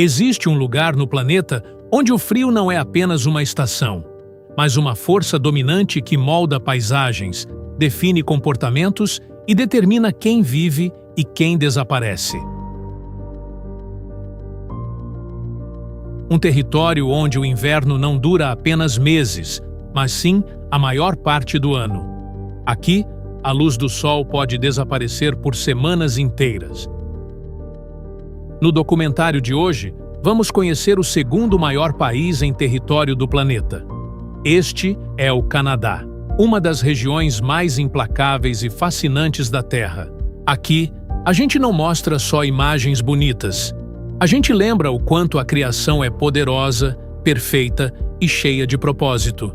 Existe um lugar no planeta onde o frio não é apenas uma estação, mas uma força dominante que molda paisagens, define comportamentos e determina quem vive e quem desaparece. Um território onde o inverno não dura apenas meses, mas sim a maior parte do ano. Aqui, a luz do sol pode desaparecer por semanas inteiras. No documentário de hoje, vamos conhecer o segundo maior país em território do planeta. Este é o Canadá, uma das regiões mais implacáveis e fascinantes da Terra. Aqui, a gente não mostra só imagens bonitas. A gente lembra o quanto a criação é poderosa, perfeita e cheia de propósito.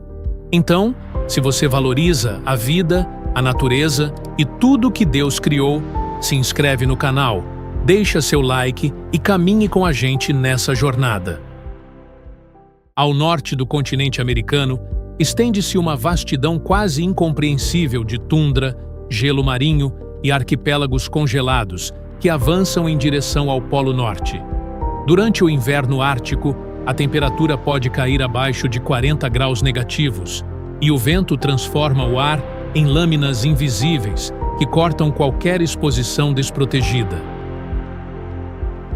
Então, se você valoriza a vida, a natureza e tudo que Deus criou, se inscreve no canal, deixa seu like e caminhe com a gente nessa jornada. Ao norte do continente americano, estende-se uma vastidão quase incompreensível de tundra, gelo marinho e arquipélagos congelados que avançam em direção ao Polo Norte. Durante o inverno ártico, a temperatura pode cair abaixo de 40 graus negativos e o vento transforma o ar em lâminas invisíveis que cortam qualquer exposição desprotegida.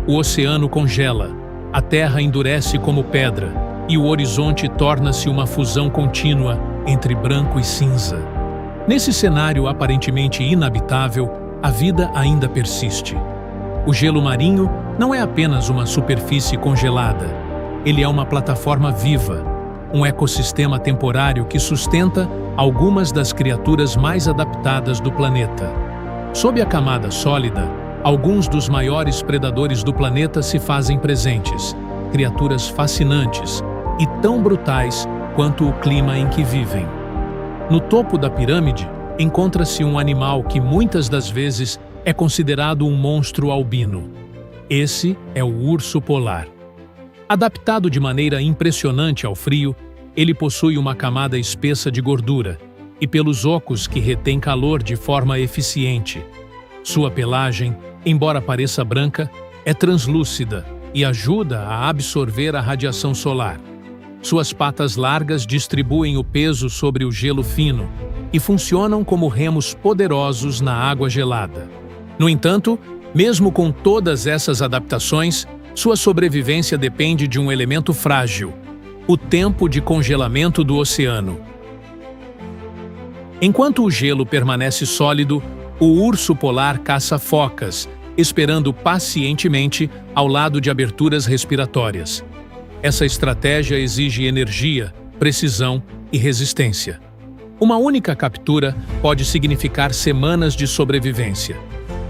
O oceano congela, a terra endurece como pedra e o horizonte torna-se uma fusão contínua entre branco e cinza. Nesse cenário aparentemente inabitável, a vida ainda persiste. O gelo marinho não é apenas uma superfície congelada, ele é uma plataforma viva, um ecossistema temporário que sustenta algumas das criaturas mais adaptadas do planeta. Sob a camada sólida, alguns dos maiores predadores do planeta se fazem presentes, criaturas fascinantes e tão brutais quanto o clima em que vivem. No topo da pirâmide, encontra-se um animal que muitas das vezes é considerado um monstro albino. Esse é o urso polar. Adaptado de maneira impressionante ao frio, ele possui uma camada espessa de gordura e pelos ocos que retém calor de forma eficiente. Sua pelagem, embora pareça branca, é translúcida e ajuda a absorver a radiação solar. Suas patas largas distribuem o peso sobre o gelo fino e funcionam como remos poderosos na água gelada. No entanto, mesmo com todas essas adaptações, sua sobrevivência depende de um elemento frágil: o tempo de congelamento do oceano. Enquanto o gelo permanece sólido, o urso polar caça focas, esperando pacientemente ao lado de aberturas respiratórias. Essa estratégia exige energia, precisão e resistência. Uma única captura pode significar semanas de sobrevivência.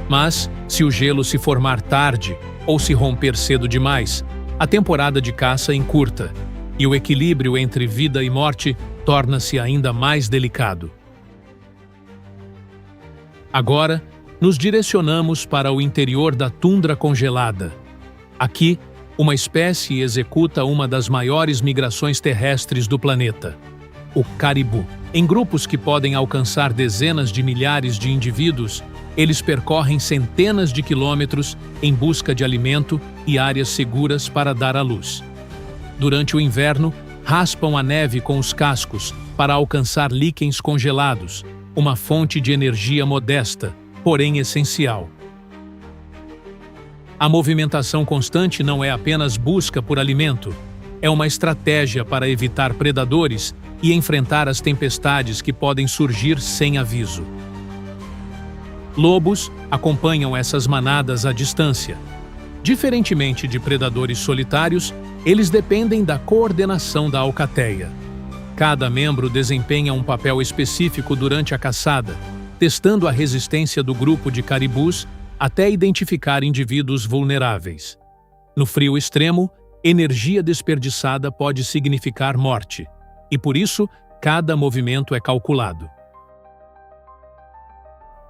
Mas, se o gelo se formar tarde ou se romper cedo demais, a temporada de caça encurta e o equilíbrio entre vida e morte torna-se ainda mais delicado. Agora, nos direcionamos para o interior da tundra congelada. Aqui, uma espécie executa uma das maiores migrações terrestres do planeta: o caribu. Em grupos que podem alcançar dezenas de milhares de indivíduos, eles percorrem centenas de quilômetros em busca de alimento e áreas seguras para dar à luz. Durante o inverno, raspam a neve com os cascos para alcançar líquens congelados, uma fonte de energia modesta, porém essencial. A movimentação constante não é apenas busca por alimento, é uma estratégia para evitar predadores e enfrentar as tempestades que podem surgir sem aviso. Lobos acompanham essas manadas à distância. Diferentemente de predadores solitários, eles dependem da coordenação da alcateia. Cada membro desempenha um papel específico durante a caçada, testando a resistência do grupo de caribus até identificar indivíduos vulneráveis. No frio extremo, energia desperdiçada pode significar morte, e por isso, cada movimento é calculado.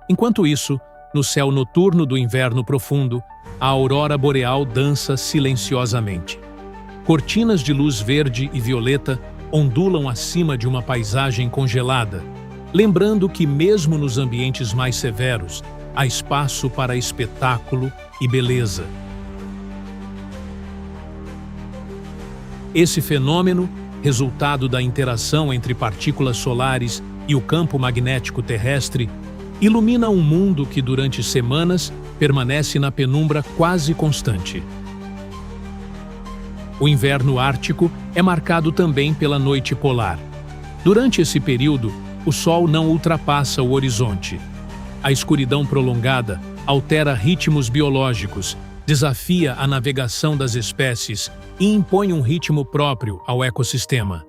Enquanto isso, no céu noturno do inverno profundo, a aurora boreal dança silenciosamente. Cortinas de luz verde e violeta ondulam acima de uma paisagem congelada, lembrando que mesmo nos ambientes mais severos, há espaço para espetáculo e beleza. Esse fenômeno, resultado da interação entre partículas solares e o campo magnético terrestre, ilumina um mundo que durante semanas permanece na penumbra quase constante. O inverno ártico é marcado também pela noite polar. Durante esse período, o Sol não ultrapassa o horizonte. A escuridão prolongada altera ritmos biológicos, desafia a navegação das espécies e impõe um ritmo próprio ao ecossistema.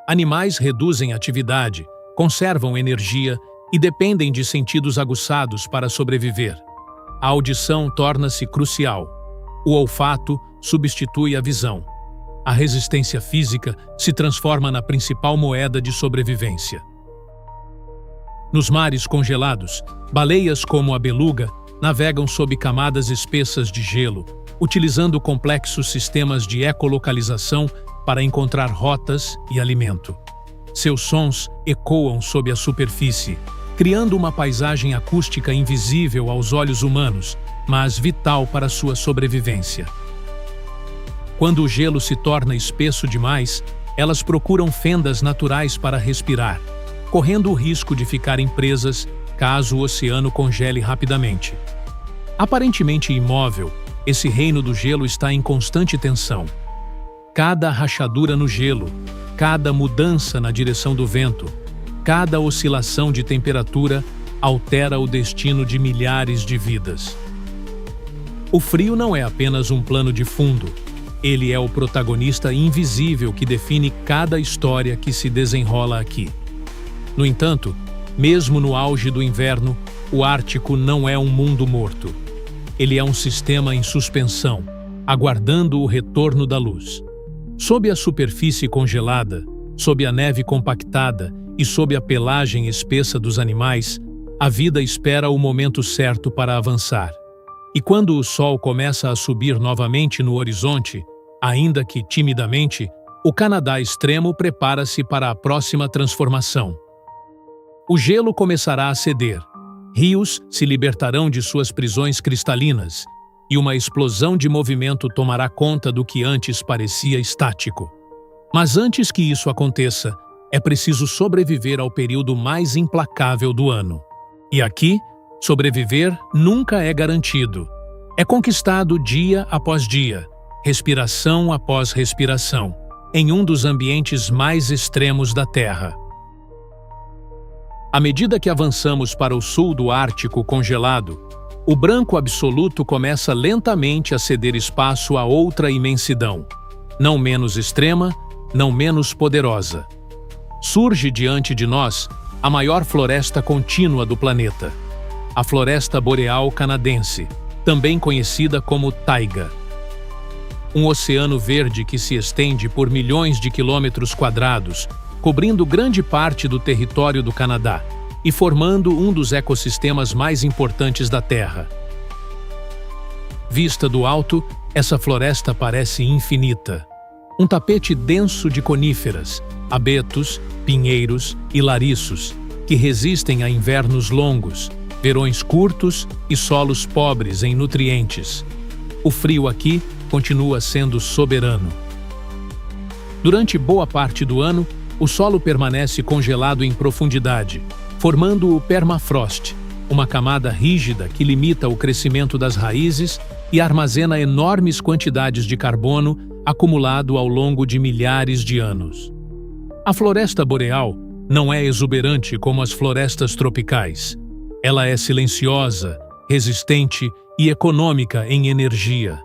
Animais reduzem atividade, conservam energia e dependem de sentidos aguçados para sobreviver. A audição torna-se crucial. O olfato substitui a visão. A resistência física se transforma na principal moeda de sobrevivência. Nos mares congelados, baleias como a beluga navegam sob camadas espessas de gelo, utilizando complexos sistemas de ecolocalização para encontrar rotas e alimento. Seus sons ecoam sob a superfície, criando uma paisagem acústica invisível aos olhos humanos, mas vital para sua sobrevivência. Quando o gelo se torna espesso demais, elas procuram fendas naturais para respirar, correndo o risco de ficarem presas caso o oceano congele rapidamente. Aparentemente imóvel, esse reino do gelo está em constante tensão. Cada rachadura no gelo, cada mudança na direção do vento, cada oscilação de temperatura altera o destino de milhares de vidas. O frio não é apenas um plano de fundo, ele é o protagonista invisível que define cada história que se desenrola aqui. No entanto, mesmo no auge do inverno, o Ártico não é um mundo morto. Ele é um sistema em suspensão, aguardando o retorno da luz. Sob a superfície congelada, sob a neve compactada e sob a pelagem espessa dos animais, a vida espera o momento certo para avançar. E quando o sol começa a subir novamente no horizonte, ainda que timidamente, o Canadá extremo prepara-se para a próxima transformação. O gelo começará a ceder, rios se libertarão de suas prisões cristalinas e uma explosão de movimento tomará conta do que antes parecia estático. Mas antes que isso aconteça, é preciso sobreviver ao período mais implacável do ano. E aqui, sobreviver nunca é garantido. É conquistado dia após dia, respiração após respiração, em um dos ambientes mais extremos da Terra. À medida que avançamos para o sul do Ártico congelado, o branco absoluto começa lentamente a ceder espaço a outra imensidão, não menos extrema, não menos poderosa. Surge diante de nós a maior floresta contínua do planeta, a Floresta Boreal Canadense, também conhecida como taiga. Um oceano verde que se estende por milhões de quilômetros quadrados, cobrindo grande parte do território do Canadá e formando um dos ecossistemas mais importantes da Terra. Vista do alto, essa floresta parece infinita. Um tapete denso de coníferas, abetos, pinheiros e lariços, que resistem a invernos longos, verões curtos e solos pobres em nutrientes. O frio aqui continua sendo soberano. Durante boa parte do ano, o solo permanece congelado em profundidade, formando o permafrost, uma camada rígida que limita o crescimento das raízes e armazena enormes quantidades de carbono acumulado ao longo de milhares de anos. A floresta boreal não é exuberante como as florestas tropicais. Ela é silenciosa, resistente e econômica em energia.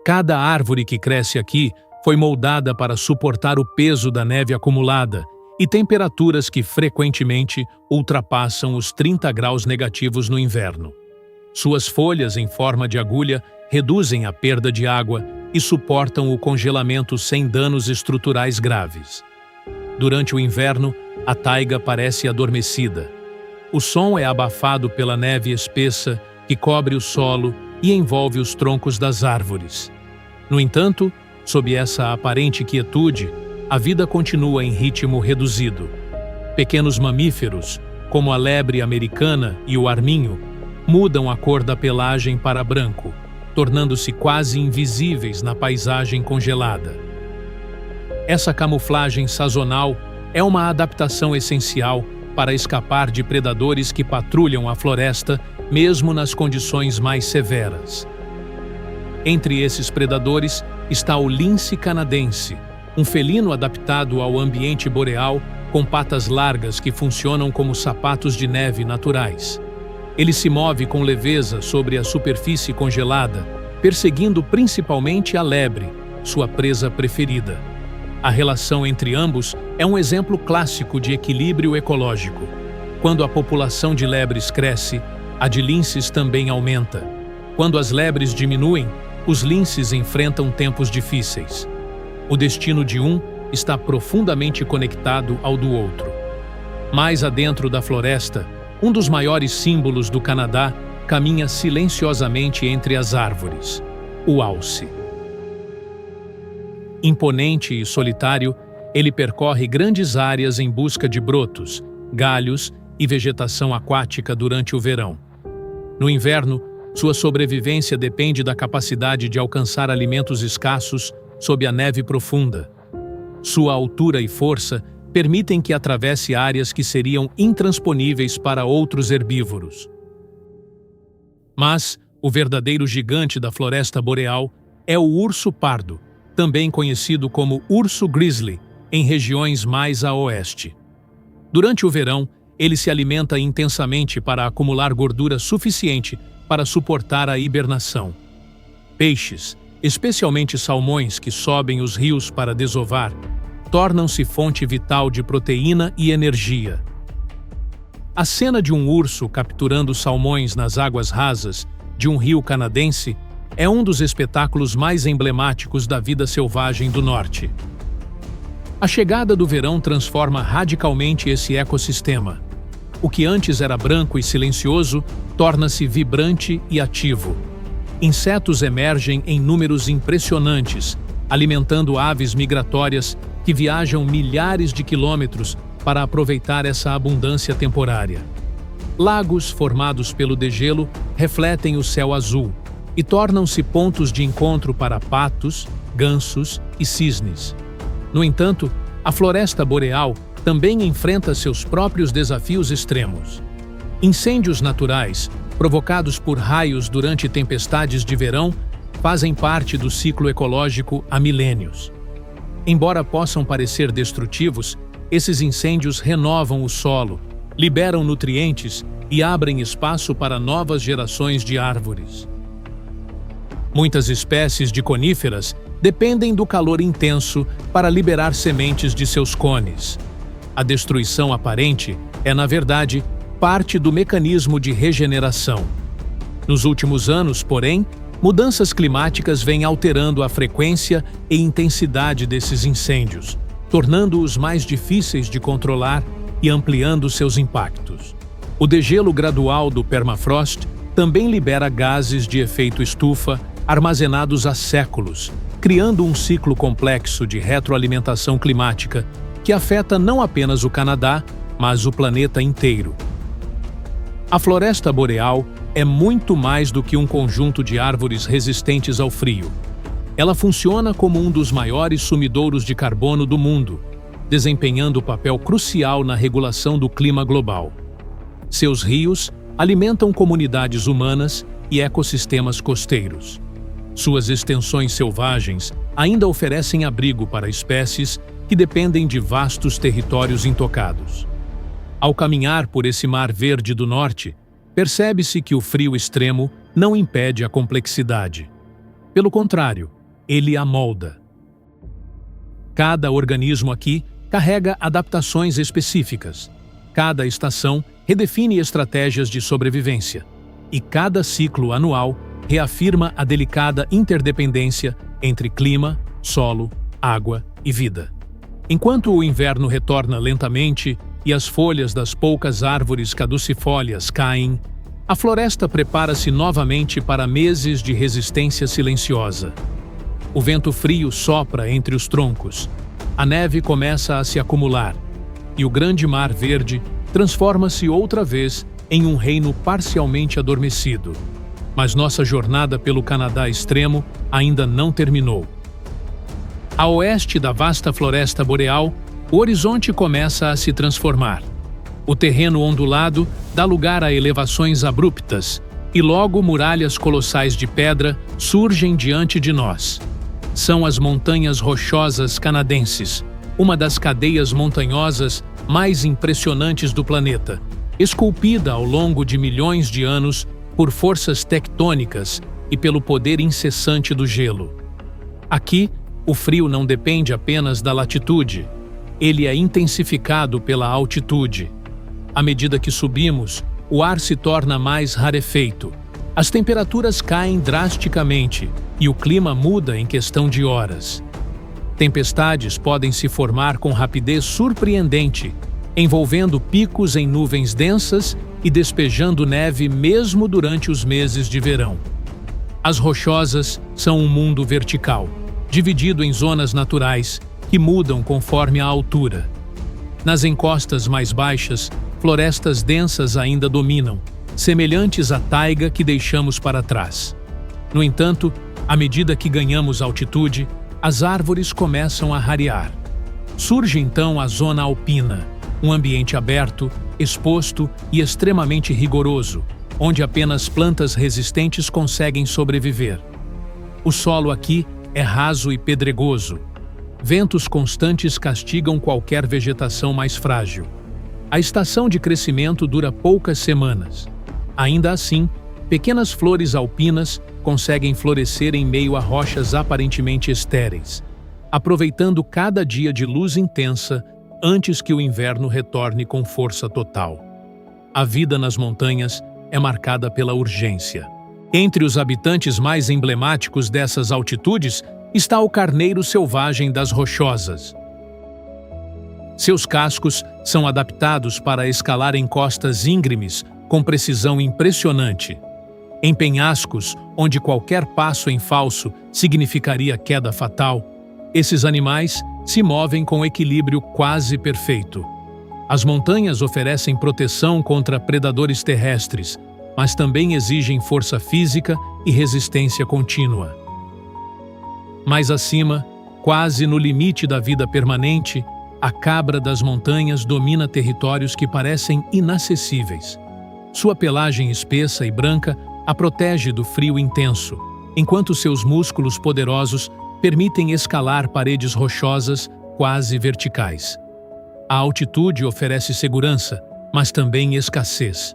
Cada árvore que cresce aqui foi moldada para suportar o peso da neve acumulada e temperaturas que frequentemente ultrapassam os 30 graus negativos no inverno. Suas folhas em forma de agulha reduzem a perda de água e suportam o congelamento sem danos estruturais graves. Durante o inverno, a taiga parece adormecida. O som é abafado pela neve espessa que cobre o solo e envolve os troncos das árvores. No entanto, sob essa aparente quietude, a vida continua em ritmo reduzido. Pequenos mamíferos, como a lebre americana e o arminho, mudam a cor da pelagem para branco, tornando-se quase invisíveis na paisagem congelada. Essa camuflagem sazonal é uma adaptação essencial para escapar de predadores que patrulham a floresta, mesmo nas condições mais severas. Entre esses predadores está o lince canadense, um felino adaptado ao ambiente boreal com patas largas que funcionam como sapatos de neve naturais. Ele se move com leveza sobre a superfície congelada, perseguindo principalmente a lebre, sua presa preferida. A relação entre ambos é um exemplo clássico de equilíbrio ecológico. Quando a população de lebres cresce, a de linces também aumenta. Quando as lebres diminuem, os linces enfrentam tempos difíceis. O destino de um está profundamente conectado ao do outro. Mais adentro da floresta, um dos maiores símbolos do Canadá caminha silenciosamente entre as árvores, o alce. Imponente e solitário, ele percorre grandes áreas em busca de brotos, galhos e vegetação aquática durante o verão. No inverno, sua sobrevivência depende da capacidade de alcançar alimentos escassos sob a neve profunda. Sua altura e força permitem que atravesse áreas que seriam intransponíveis para outros herbívoros. Mas o verdadeiro gigante da floresta boreal é o urso pardo, também conhecido como urso grizzly, em regiões mais a oeste. Durante o verão, ele se alimenta intensamente para acumular gordura suficiente para suportar a hibernação. Peixes, especialmente salmões que sobem os rios para desovar, tornam-se fonte vital de proteína e energia. A cena de um urso capturando salmões nas águas rasas de um rio canadense é um dos espetáculos mais emblemáticos da vida selvagem do norte. A chegada do verão transforma radicalmente esse ecossistema. O que antes era branco e silencioso torna-se vibrante e ativo. Insetos emergem em números impressionantes, alimentando aves migratórias que viajam milhares de quilômetros para aproveitar essa abundância temporária. Lagos formados pelo degelo refletem o céu azul e tornam-se pontos de encontro para patos, gansos e cisnes. No entanto, a floresta boreal também enfrenta seus próprios desafios extremos. Incêndios naturais, provocados por raios durante tempestades de verão, fazem parte do ciclo ecológico há milênios. Embora possam parecer destrutivos, esses incêndios renovam o solo, liberam nutrientes e abrem espaço para novas gerações de árvores. Muitas espécies de coníferas dependem do calor intenso para liberar sementes de seus cones. A destruição aparente é, na verdade, parte do mecanismo de regeneração. Nos últimos anos, porém, mudanças climáticas vêm alterando a frequência e intensidade desses incêndios, tornando-os mais difíceis de controlar e ampliando seus impactos. O degelo gradual do permafrost também libera gases de efeito estufa armazenados há séculos, criando um ciclo complexo de retroalimentação climática que afeta não apenas o Canadá, mas o planeta inteiro. A floresta boreal é muito mais do que um conjunto de árvores resistentes ao frio. Ela funciona como um dos maiores sumidouros de carbono do mundo, desempenhando papel crucial na regulação do clima global. Seus rios alimentam comunidades humanas e ecossistemas costeiros. Suas extensões selvagens ainda oferecem abrigo para espécies que dependem de vastos territórios intocados. Ao caminhar por esse mar verde do norte, percebe-se que o frio extremo não impede a complexidade. Pelo contrário, ele a molda. Cada organismo aqui carrega adaptações específicas. Cada estação redefine estratégias de sobrevivência. E cada ciclo anual reafirma a delicada interdependência entre clima, solo, água e vida. Enquanto o inverno retorna lentamente e as folhas das poucas árvores caducifólias caem, a floresta prepara-se novamente para meses de resistência silenciosa. O vento frio sopra entre os troncos, a neve começa a se acumular, e o grande mar verde transforma-se outra vez em um reino parcialmente adormecido. Mas nossa jornada pelo Canadá extremo ainda não terminou. A oeste da vasta floresta boreal, o horizonte começa a se transformar. O terreno ondulado dá lugar a elevações abruptas, e logo muralhas colossais de pedra surgem diante de nós. São as montanhas rochosas canadenses, uma das cadeias montanhosas mais impressionantes do planeta, esculpida ao longo de milhões de anos por forças tectônicas e pelo poder incessante do gelo. Aqui, o frio não depende apenas da latitude, ele é intensificado pela altitude. À medida que subimos, o ar se torna mais rarefeito, as temperaturas caem drasticamente e o clima muda em questão de horas. Tempestades podem se formar com rapidez surpreendente, envolvendo picos em nuvens densas e despejando neve mesmo durante os meses de verão. As rochosas são um mundo vertical, dividido em zonas naturais que mudam conforme a altura. Nas encostas mais baixas, florestas densas ainda dominam, semelhantes à taiga que deixamos para trás. No entanto, à medida que ganhamos altitude, as árvores começam a rarear. Surge então a zona alpina, um ambiente aberto, exposto e extremamente rigoroso, onde apenas plantas resistentes conseguem sobreviver. O solo aqui é raso e pedregoso. Ventos constantes castigam qualquer vegetação mais frágil. A estação de crescimento dura poucas semanas. Ainda assim, pequenas flores alpinas conseguem florescer em meio a rochas aparentemente estéreis, aproveitando cada dia de luz intensa antes que o inverno retorne com força total. A vida nas montanhas é marcada pela urgência. Entre os habitantes mais emblemáticos dessas altitudes está o carneiro selvagem das rochosas. Seus cascos são adaptados para escalar encostas íngremes com precisão impressionante. Em penhascos, onde qualquer passo em falso significaria queda fatal, esses animais se movem com equilíbrio quase perfeito. As montanhas oferecem proteção contra predadores terrestres, mas também exigem força física e resistência contínua. Mais acima, quase no limite da vida permanente, a cabra das montanhas domina territórios que parecem inacessíveis. Sua pelagem espessa e branca a protege do frio intenso, enquanto seus músculos poderosos permitem escalar paredes rochosas quase verticais. A altitude oferece segurança, mas também escassez.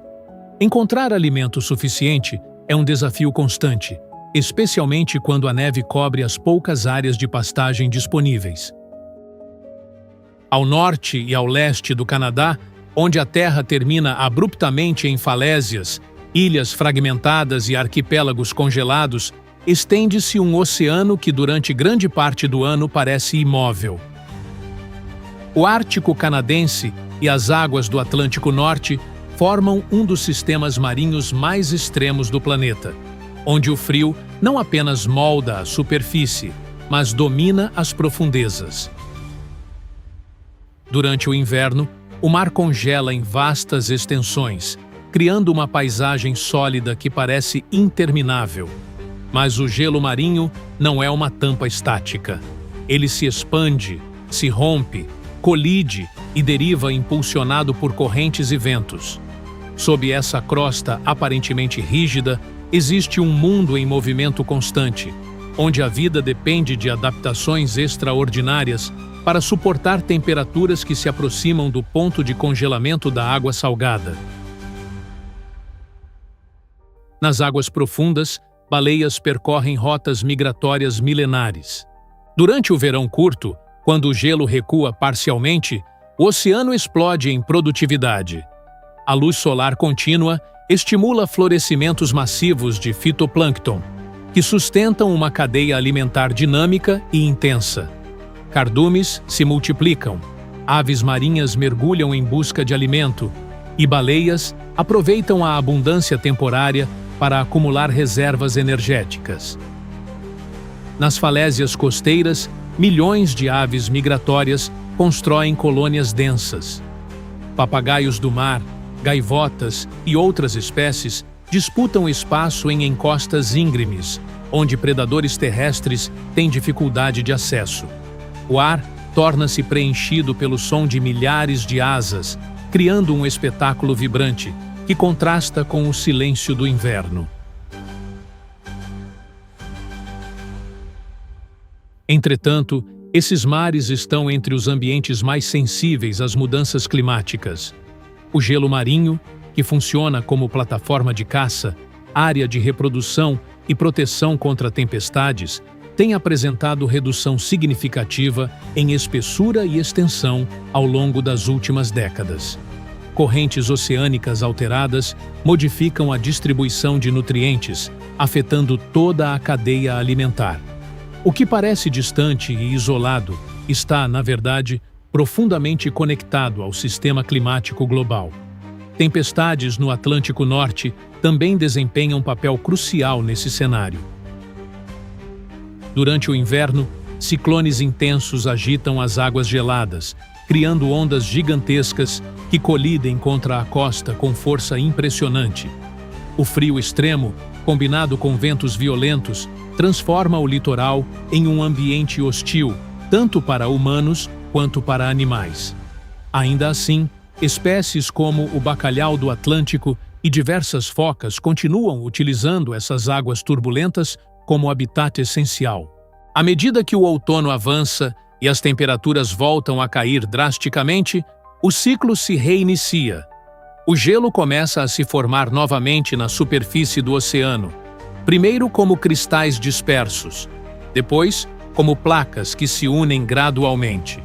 Encontrar alimento suficiente é um desafio constante, especialmente quando a neve cobre as poucas áreas de pastagem disponíveis. Ao norte e ao leste do Canadá, onde a terra termina abruptamente em falésias, ilhas fragmentadas e arquipélagos congelados, estende-se um oceano que durante grande parte do ano parece imóvel. O Ártico canadense e as águas do Atlântico Norte formam um dos sistemas marinhos mais extremos do planeta, onde o frio não apenas molda a superfície, mas domina as profundezas. Durante o inverno, o mar congela em vastas extensões, criando uma paisagem sólida que parece interminável. Mas o gelo marinho não é uma tampa estática. Ele se expande, se rompe, colide e deriva impulsionado por correntes e ventos. Sob essa crosta aparentemente rígida, existe um mundo em movimento constante, onde a vida depende de adaptações extraordinárias para suportar temperaturas que se aproximam do ponto de congelamento da água salgada. Nas águas profundas, baleias percorrem rotas migratórias milenares. Durante o verão curto, quando o gelo recua parcialmente, o oceano explode em produtividade. A luz solar contínua estimula florescimentos massivos de fitoplâncton, que sustentam uma cadeia alimentar dinâmica e intensa. Cardumes se multiplicam, aves marinhas mergulham em busca de alimento e baleias aproveitam a abundância temporária para acumular reservas energéticas. Nas falésias costeiras, milhões de aves migratórias constroem colônias densas. Papagaios do mar, gaivotas e outras espécies disputam espaço em encostas íngremes, onde predadores terrestres têm dificuldade de acesso. O ar torna-se preenchido pelo som de milhares de asas, criando um espetáculo vibrante que contrasta com o silêncio do inverno. Entretanto, esses mares estão entre os ambientes mais sensíveis às mudanças climáticas. O gelo marinho, que funciona como plataforma de caça, área de reprodução e proteção contra tempestades, tem apresentado redução significativa em espessura e extensão ao longo das últimas décadas. Correntes oceânicas alteradas modificam a distribuição de nutrientes, afetando toda a cadeia alimentar. O que parece distante e isolado está, na verdade, profundamente conectado ao sistema climático global. Tempestades no Atlântico Norte também desempenham um papel crucial nesse cenário. Durante o inverno, ciclones intensos agitam as águas geladas, criando ondas gigantescas que colidem contra a costa com força impressionante. O frio extremo, combinado com ventos violentos, transforma o litoral em um ambiente hostil, tanto para humanos quanto para animais. Ainda assim, espécies como o bacalhau do Atlântico e diversas focas continuam utilizando essas águas turbulentas como habitat essencial. À medida que o outono avança e as temperaturas voltam a cair drasticamente, o ciclo se reinicia. O gelo começa a se formar novamente na superfície do oceano, primeiro como cristais dispersos, depois como placas que se unem gradualmente.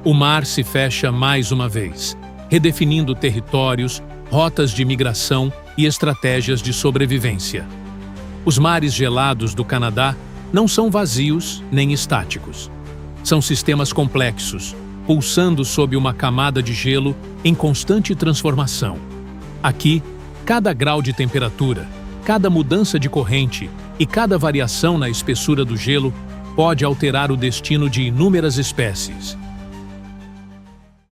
O mar se fecha mais uma vez, redefinindo territórios, rotas de migração e estratégias de sobrevivência. Os mares gelados do Canadá não são vazios nem estáticos. São sistemas complexos, pulsando sob uma camada de gelo em constante transformação. Aqui, cada grau de temperatura, cada mudança de corrente e cada variação na espessura do gelo pode alterar o destino de inúmeras espécies.